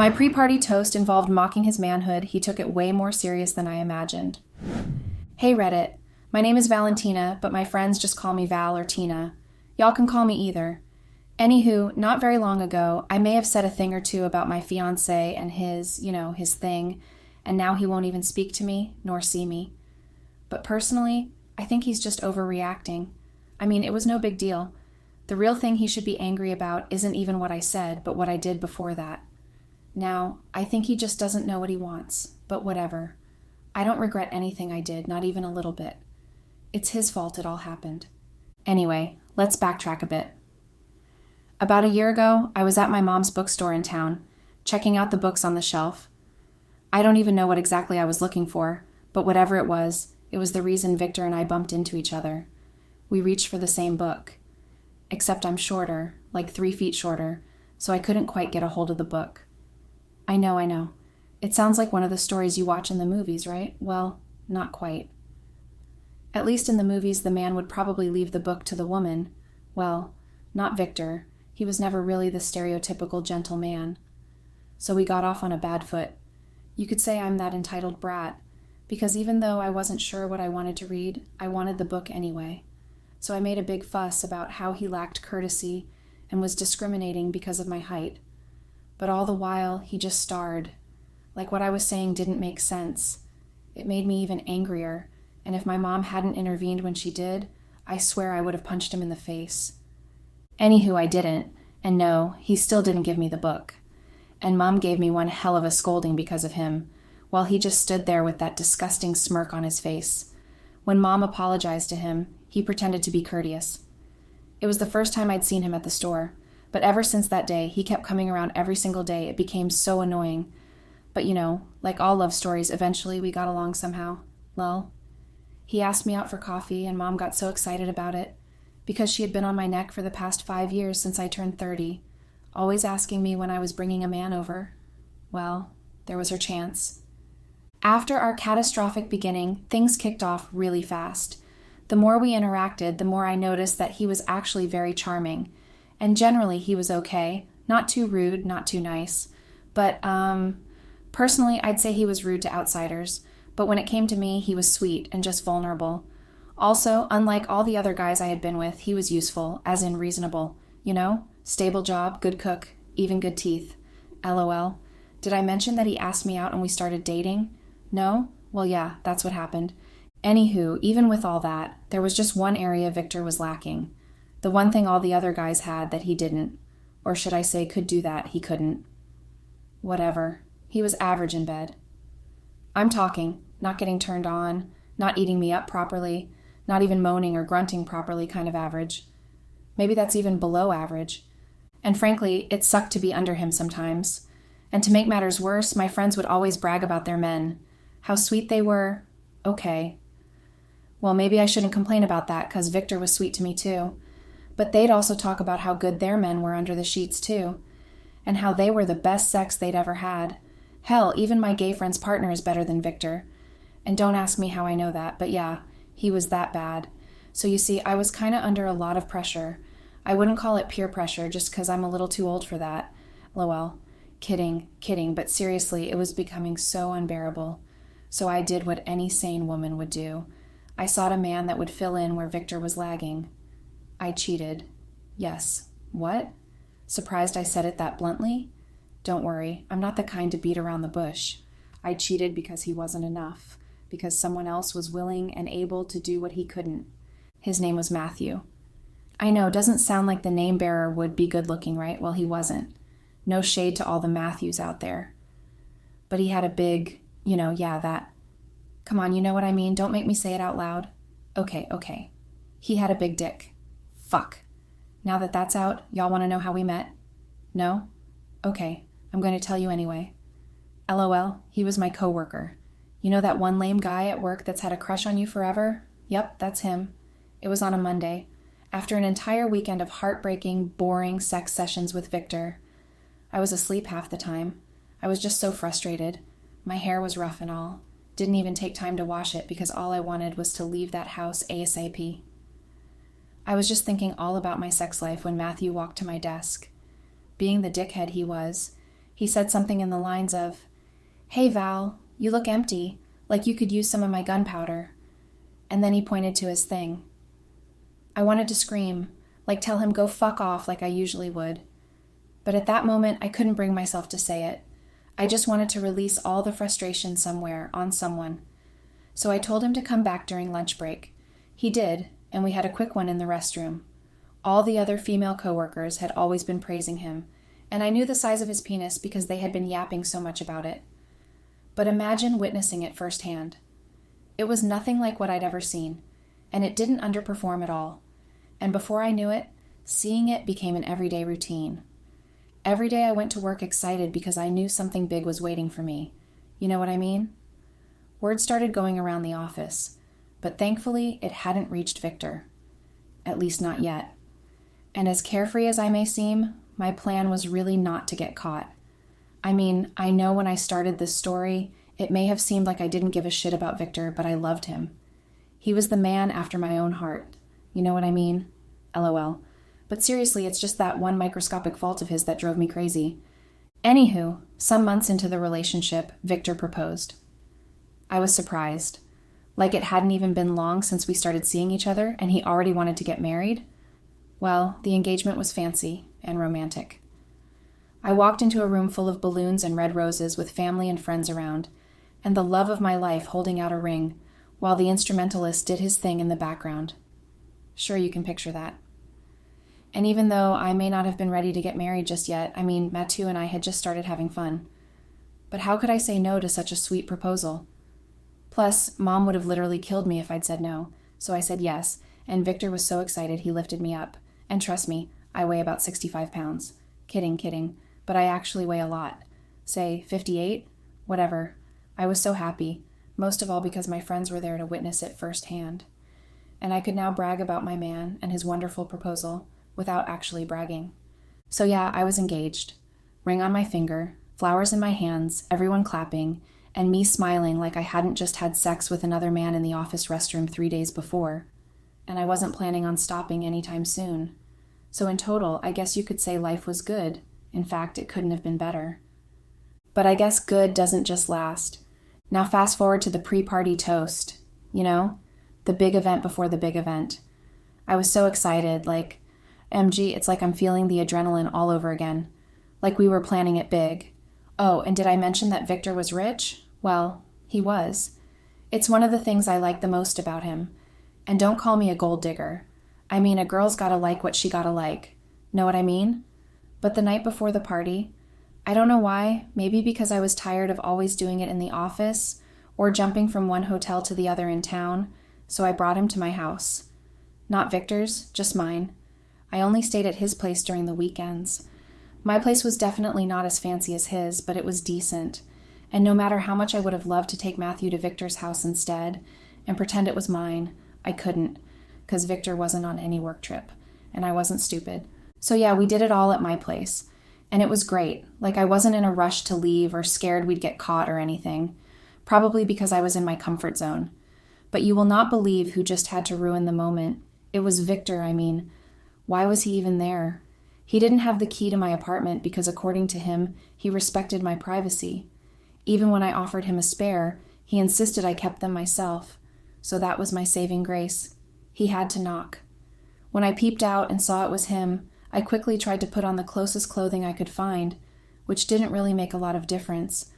My pre-party toast involved mocking his manhood. He took it way more serious than I imagined. Hey Reddit, my name is Valentina, but my friends just call me Val or Tina. Y'all can call me either. Anywho, not very long ago, I may have said a thing or two about my fiancé and his thing, and now he won't even speak to me, nor see me. But personally, I think he's just overreacting. I mean, it was no big deal. The real thing he should be angry about isn't even what I said, but what I did before that. Now, I think he just doesn't know what he wants, but whatever. I don't regret anything I did, not even a little bit. It's his fault it all happened. Anyway, let's backtrack a bit. About a year ago, I was at my mom's bookstore in town, checking out the books on the shelf. I don't even know what exactly I was looking for, but whatever it was the reason Victor and I bumped into each other. We reached for the same book. Except I'm shorter, like 3 feet shorter, so I couldn't quite get a hold of the book. I know. It sounds like one of the stories you watch in the movies, right? Well, not quite. At least in the movies, the man would probably leave the book to the woman. Well, not Victor. He was never really the stereotypical gentle man. So we got off on a bad foot. You could say I'm that entitled brat, because even though I wasn't sure what I wanted to read, I wanted the book anyway. So I made a big fuss about how he lacked courtesy and was discriminating because of my height. But all the while, he just starred. Like what I was saying didn't make sense. It made me even angrier, and if my mom hadn't intervened when she did, I swear I would have punched him in the face. Anywho, I didn't, and no, he still didn't give me the book. And Mom gave me one hell of a scolding because of him, while he just stood there with that disgusting smirk on his face. When Mom apologized to him, he pretended to be courteous. It was the first time I'd seen him at the store, but ever since that day, he kept coming around every single day. It became so annoying. But like all love stories, eventually we got along somehow. Lol. He asked me out for coffee, and Mom got so excited about it, because she had been on my neck for the past 5 years since I turned 30, always asking me when I was bringing a man over. Well, there was her chance. After our catastrophic beginning, things kicked off really fast. The more we interacted, the more I noticed that he was actually very charming. And generally, he was okay. Not too rude, not too nice. But, personally, I'd say he was rude to outsiders. But when it came to me, he was sweet and just vulnerable. Also, unlike all the other guys I had been with, he was useful, as in reasonable. Stable job, good cook, even good teeth. LOL. Did I mention that he asked me out and we started dating? No? Well, yeah, that's what happened. Anywho, even with all that, there was just one area Victor was lacking. The one thing all the other guys had that he didn't. Or should I say could do that, he couldn't. Whatever. He was average in bed. I'm talking, not getting turned on, not eating me up properly, not even moaning or grunting properly kind of average. Maybe that's even below average. And frankly, it sucked to be under him sometimes. And to make matters worse, my friends would always brag about their men. How sweet they were. Okay. Well, maybe I shouldn't complain about that, because Victor was sweet to me too. But they'd also talk about how good their men were under the sheets too, and how they were the best sex they'd ever had. Hell, even my gay friend's partner is better than Victor. And don't ask me how I know that, but yeah, he was that bad. So you see, I was kind of under a lot of pressure. I wouldn't call it peer pressure just because I'm a little too old for that. Lol. Kidding, but seriously, it was becoming so unbearable. So I did what any sane woman would do. I sought a man that would fill in where Victor was lagging. I cheated. Yes. What? Surprised I said it that bluntly? Don't worry, I'm not the kind to beat around the bush. I cheated because he wasn't enough, because someone else was willing and able to do what he couldn't. His name was Matthew. I know, doesn't sound like the name bearer would be good looking, right? Well, he wasn't. No shade to all the Matthews out there. But he had a big, that. Come on, you know what I mean? Don't make me say it out loud. Okay. He had a big dick. Fuck. Now that that's out, y'all want to know how we met? No? Okay, I'm going to tell you anyway. LOL, he was my coworker. You know that one lame guy at work that's had a crush on you forever? Yep, that's him. It was on a Monday, after an entire weekend of heartbreaking, boring sex sessions with Victor. I was asleep half the time. I was just so frustrated. My hair was rough and all. Didn't even take time to wash it because all I wanted was to leave that house ASAP. I was just thinking all about my sex life when Matthew walked to my desk. Being the dickhead he He said something in the lines of, "Hey Val, you look empty, like you could use some of my gunpowder." And then he pointed to his thing. I wanted to scream, like tell him go fuck off like I usually would. But at that moment, I couldn't bring myself to say it. I just wanted to release all the frustration somewhere, on someone. So I told him to come back during lunch break. He did, and we had a quick one in the restroom. All the other female coworkers had always been praising him, and I knew the size of his penis because they had been yapping so much about it. But imagine witnessing it firsthand. It was nothing like what I'd ever seen, and it didn't underperform at all. And before I knew it, seeing it became an everyday routine. Every day I went to work excited because I knew something big was waiting for me. You know what I mean? Word started going around the office, but thankfully it hadn't reached Victor. At least not yet. And as carefree as I may seem, my plan was really not to get caught. I mean, I know when I started this story, it may have seemed like I didn't give a shit about Victor, but I loved him. He was the man after my own heart. You know what I mean? LOL. But seriously, it's just that one microscopic fault of his that drove me crazy. Anywho, some months into the relationship, Victor proposed. I was surprised. Like it hadn't even been long since we started seeing each other, and he already wanted to get married? Well, the engagement was fancy and romantic. I walked into a room full of balloons and red roses with family and friends around, and the love of my life holding out a ring, while the instrumentalist did his thing in the background. Sure, you can picture that. And even though I may not have been ready to get married just yet, Mathieu and I had just started having fun. But how could I say no to such a sweet proposal? Plus, Mom would have literally killed me if I'd said no, so I said yes, and Victor was so excited he lifted me up. And trust me, I weigh about 65 pounds. Kidding, but I actually weigh a lot. Say, 58? Whatever. I was so happy, most of all because my friends were there to witness it firsthand. And I could now brag about my man and his wonderful proposal without actually bragging. So yeah, I was engaged. Ring on my finger, flowers in my hands, everyone clapping, and me smiling like I hadn't just had sex with another man in the office restroom 3 days before. And I wasn't planning on stopping anytime soon. So in total, I guess you could say life was good. In fact, it couldn't have been better. But I guess good doesn't just last. Now fast forward to the pre-party toast. You know? The big event before the big event. I was so excited, like, MG, it's like I'm feeling the adrenaline all over again. Like we were planning it big. Oh, and did I mention that Victor was rich? Well, he was. It's one of the things I like the most about him. And don't call me a gold digger. I mean, a girl's gotta like what she gotta like. Know what I mean? But the night before the party, I don't know why, maybe because I was tired of always doing it in the office or jumping from one hotel to the other in town, so I brought him to my house. Not Victor's, just mine. I only stayed at his place during the weekends. My place was definitely not as fancy as his, but it was decent. And no matter how much I would have loved to take Matthew to Victor's house instead and pretend it was mine, I couldn't, because Victor wasn't on any work trip, and I wasn't stupid. So yeah, we did it all at my place. And it was great. Like I wasn't in a rush to leave or scared we'd get caught or anything. Probably because I was in my comfort zone. But you will not believe who just had to ruin the moment. It was Victor, Why was he even there? He didn't have the key to my apartment because according to him, he respected my privacy. Even when I offered him a spare, he insisted I kept them myself. So that was my saving grace. He had to knock. When I peeped out and saw it was him, I quickly tried to put on the closest clothing I could find, which didn't really make a lot of difference.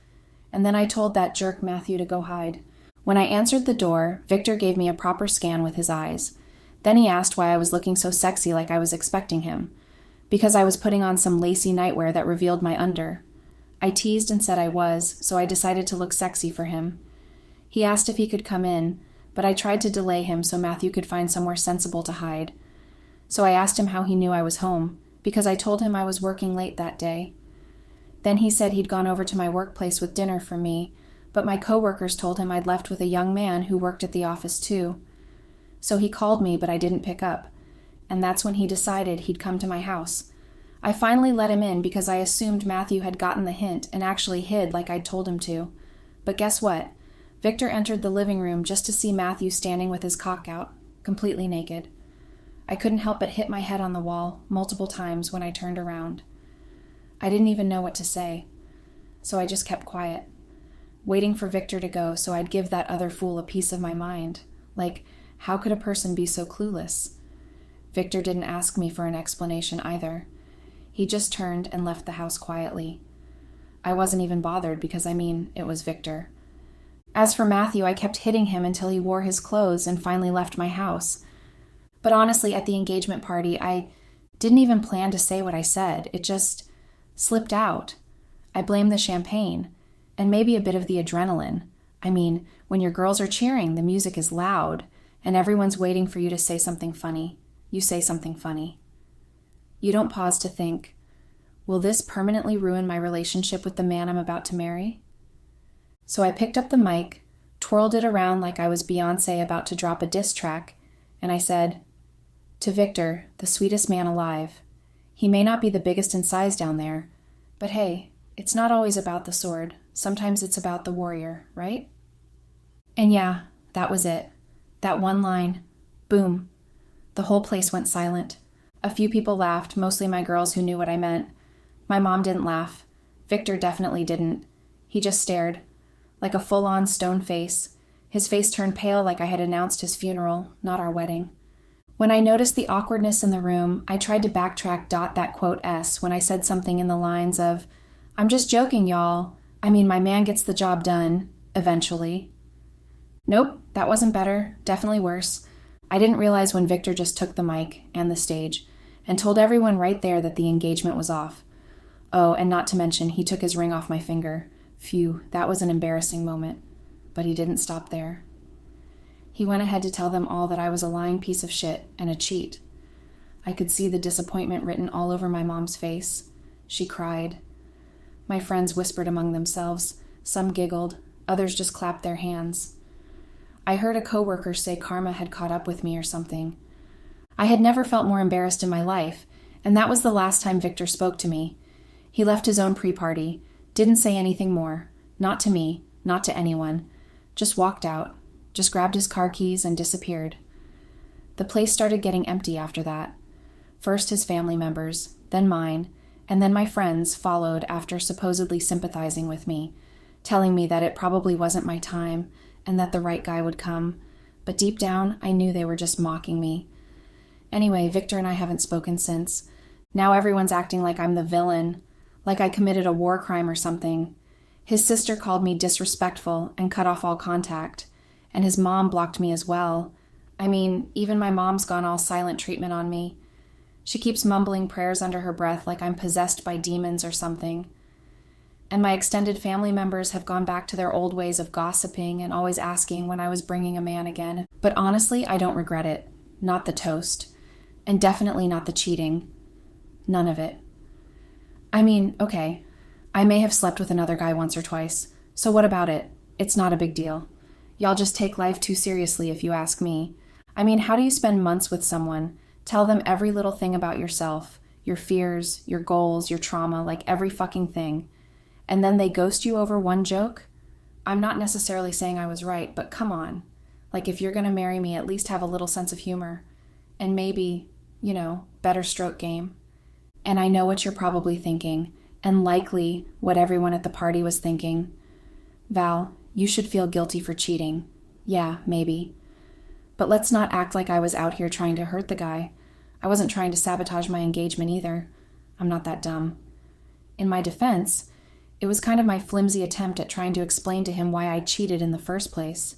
And then I told that jerk Matthew to go hide. When I answered the door, Victor gave me a proper scan with his eyes. Then he asked why I was looking so sexy like I was expecting him. Because I was putting on some lacy nightwear that revealed my under. I teased and said I was, so I decided to look sexy for him. He asked if he could come in, but I tried to delay him so Matthew could find somewhere sensible to hide. So I asked him how he knew I was home, because I told him I was working late that day. Then he said he'd gone over to my workplace with dinner for me, but my coworkers told him I'd left with a young man who worked at the office too. So he called me, but I didn't pick up, and that's when he decided he'd come to my house. I finally let him in because I assumed Matthew had gotten the hint and actually hid like I'd told him to. But guess what? Victor entered the living room just to see Matthew standing with his cock out, completely naked. I couldn't help but hit my head on the wall multiple times when I turned around. I didn't even know what to say. so I just kept quiet, waiting for Victor to go so I'd give that other fool a piece of my mind. Like, how could a person be so clueless? Victor didn't ask me for an explanation either. He just turned and left the house quietly. I wasn't even bothered because, it was Victor. As for Matthew, I kept hitting him until he wore his clothes and finally left my house. But honestly, at the engagement party, I didn't even plan to say what I said. It just slipped out. I blame the champagne, and maybe a bit of the adrenaline. When your girls are cheering, the music is loud, and everyone's waiting for you to say something funny. You say something funny. You don't pause to think, will this permanently ruin my relationship with the man I'm about to marry? So I picked up the mic, twirled it around like I was Beyoncé about to drop a diss track, and I said, "To Victor, the sweetest man alive. He may not be the biggest in size down there, but hey, it's not always about the sword. Sometimes it's about the warrior, right?" And yeah, that was it. That one line. Boom. The whole place went silent. A few people laughed, mostly my girls who knew what I meant. My mom didn't laugh. Victor definitely didn't. He just stared, like a full-on stone face. His face turned pale like I had announced his funeral, not our wedding. When I noticed the awkwardness in the room, I tried to backtrack that quote S when I said something in the lines of, "I'm just joking, y'all. My man gets the job done, eventually." Nope, that wasn't better. Definitely worse. I didn't realize when Victor just took the mic and the stage and told everyone right there that the engagement was off. Oh, and not to mention, he took his ring off my finger. Phew, that was an embarrassing moment. But he didn't stop there. He went ahead to tell them all that I was a lying piece of shit and a cheat. I could see the disappointment written all over my mom's face. She cried. My friends whispered among themselves. Some giggled. Others just clapped their hands. I heard a coworker say karma had caught up with me or something. I had never felt more embarrassed in my life, and that was the last time Victor spoke to me. He left his own pre-party, didn't say anything more, not to me, not to anyone, just walked out, just grabbed his car keys and disappeared. The place started getting empty after that. First his family members, then mine, and then my friends followed after supposedly sympathizing with me, telling me that it probably wasn't my time and that the right guy would come, but deep down I knew they were just mocking me. Anyway, Victor and I haven't spoken since. Now everyone's acting like I'm the villain, like I committed a war crime or something. His sister called me disrespectful and cut off all contact, and his mom blocked me as well. Even my mom's gone all silent treatment on me. She keeps mumbling prayers under her breath like I'm possessed by demons or something. And my extended family members have gone back to their old ways of gossiping and always asking when I was bringing a man again. But honestly, I don't regret it. Not the toast. And definitely not the cheating. None of it. Okay, I may have slept with another guy once or twice. So what about it? It's not a big deal. Y'all just take life too seriously if you ask me. How do you spend months with someone, tell them every little thing about yourself, your fears, your goals, your trauma, like every fucking thing, and then they ghost you over one joke? I'm not necessarily saying I was right, but come on. Like, if you're gonna marry me, at least have a little sense of humor. And maybe, better stroke game. And I know what you're probably thinking, and likely what everyone at the party was thinking. Val, you should feel guilty for cheating. Yeah, maybe. But let's not act like I was out here trying to hurt the guy. I wasn't trying to sabotage my engagement either. I'm not that dumb. In my defense, it was kind of my flimsy attempt at trying to explain to him why I cheated in the first place.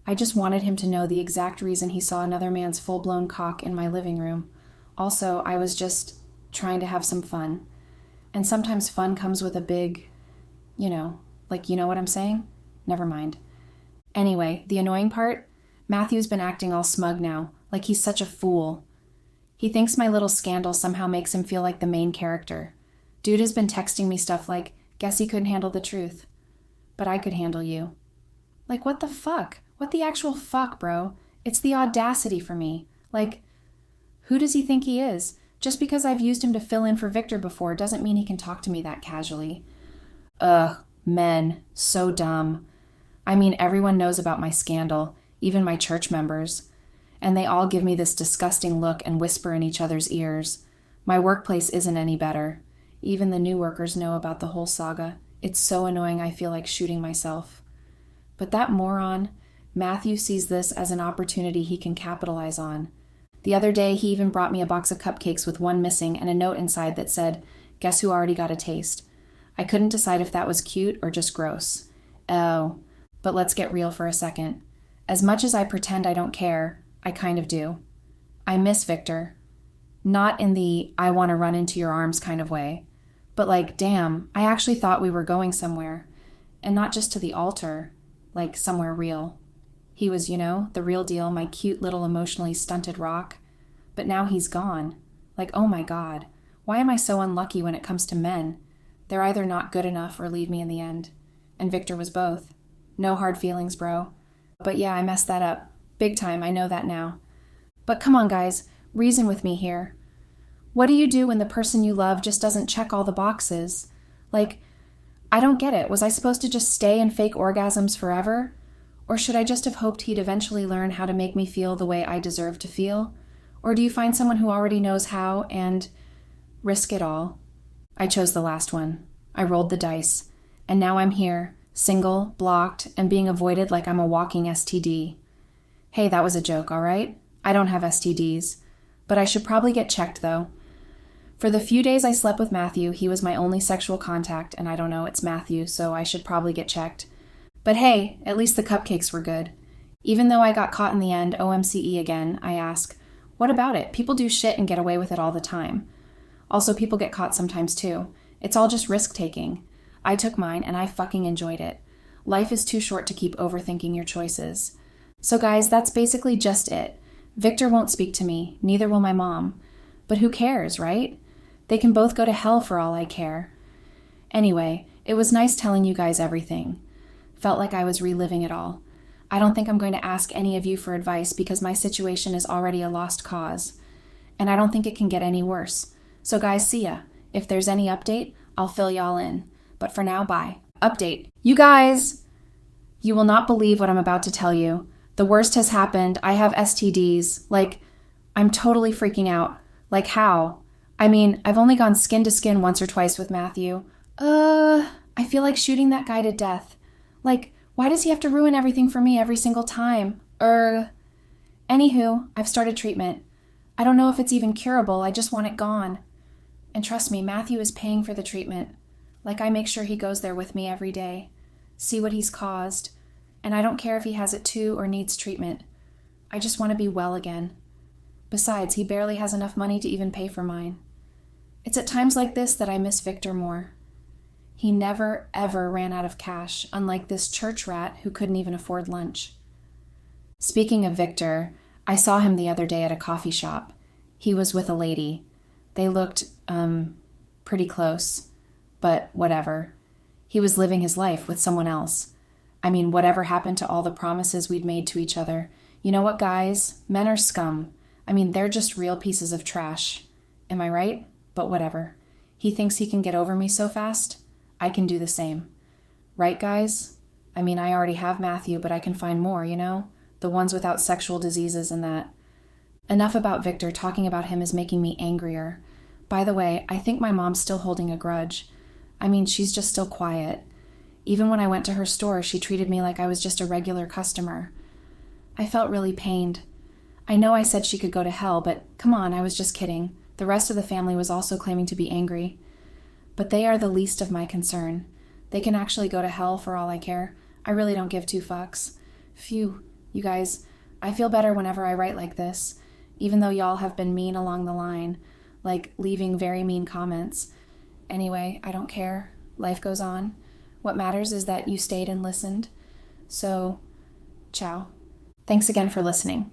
I just wanted him to know the exact reason he saw another man's full-blown cock in my living room. Also, I was just trying to have some fun. And sometimes fun comes with a big, you know what I'm saying? Never mind. Anyway, the annoying part? Matthew's been acting all smug now, like he's such a fool. He thinks my little scandal somehow makes him feel like the main character. Dude has been texting me stuff like, "Guess he couldn't handle the truth. But I could handle you." Like, what the fuck? What the actual fuck, bro? It's the audacity for me. Like, who does he think he is? Just because I've used him to fill in for Victor before doesn't mean he can talk to me that casually. Ugh, men. So dumb. Everyone knows about my scandal, even my church members. And they all give me this disgusting look and whisper in each other's ears. My workplace isn't any better. Even the new workers know about the whole saga. It's so annoying I feel like shooting myself. But that moron, Matthew, sees this as an opportunity he can capitalize on. The other day, he even brought me a box of cupcakes with one missing and a note inside that said, "Guess who already got a taste?" I couldn't decide if that was cute or just gross. Oh, but let's get real for a second. As much as I pretend I don't care, I kind of do. I miss Victor. Not in the I want to run into your arms kind of way, but like, damn, I actually thought we were going somewhere. And not just to the altar, like somewhere real. He was, the real deal, my cute little emotionally stunted rock. But now he's gone. Like, oh my God, why am I so unlucky when it comes to men? They're either not good enough or leave me in the end. And Victor was both. No hard feelings, bro. But yeah, I messed that up. Big time, I know that now. But come on, guys, reason with me here. What do you do when the person you love just doesn't check all the boxes? Like, I don't get it. Was I supposed to just stay and fake orgasms forever? Or should I just have hoped he'd eventually learn how to make me feel the way I deserve to feel? Or do you find someone who already knows how and risk it all? I chose the last one. I rolled the dice. And now I'm here, single, blocked, and being avoided like I'm a walking STD. Hey, that was a joke, all right? I don't have STDs. But I should probably get checked, though. For the few days I slept with Matthew, he was my only sexual contact, and I don't know, it's Matthew, so I should probably get checked. But hey, at least the cupcakes were good. Even though I got caught in the end, OMCE again, I ask, what about it? People do shit and get away with it all the time. Also, people get caught sometimes too. It's all just risk-taking. I took mine, and I fucking enjoyed it. Life is too short to keep overthinking your choices. So guys, that's basically just it. Victor won't speak to me, neither will my mom. But who cares, right? They can both go to hell for all I care. Anyway, it was nice telling you guys everything. Felt like I was reliving it all. I don't think I'm going to ask any of you for advice because my situation is already a lost cause. And I don't think it can get any worse. So guys, see ya. If there's any update, I'll fill y'all in. But for now, bye. Update. You guys! You will not believe what I'm about to tell you. The worst has happened. I have STDs. Like, I'm totally freaking out. Like how? I mean, I've only gone skin to skin once or twice with Matthew. I feel like shooting that guy to death. Like, why does he have to ruin everything for me every single time? Anywho, I've started treatment. I don't know if it's even curable, I just want it gone. And trust me, Matthew is paying for the treatment. Like, I make sure he goes there with me every day. See what he's caused. And I don't care if he has it too or needs treatment. I just want to be well again. Besides, he barely has enough money to even pay for mine. It's at times like this that I miss Victor more. He never, ever ran out of cash, unlike this church rat who couldn't even afford lunch. Speaking of Victor, I saw him the other day at a coffee shop. He was with a lady. They looked, pretty close. But whatever. He was living his life with someone else. I mean, whatever happened to all the promises we'd made to each other? You know what, guys? Men are scum. I mean, they're just real pieces of trash. Am I right? But whatever. He thinks he can get over me so fast. I can do the same. Right, guys? I mean, I already have Matthew, but I can find more, The ones without sexual diseases and that. Enough about Victor. Talking about him is making me angrier. By the way, I think my mom's still holding a grudge. I mean, she's just still quiet. Even when I went to her store, she treated me like I was just a regular customer. I felt really pained. I know I said she could go to hell, but come on, I was just kidding. The rest of the family was also claiming to be angry. But they are the least of my concern. They can actually go to hell for all I care. I really don't give two fucks. Phew, you guys, I feel better whenever I write like this, even though y'all have been mean along the line, like leaving very mean comments. Anyway, I don't care. Life goes on. What matters is that you stayed and listened. So, ciao. Thanks again for listening.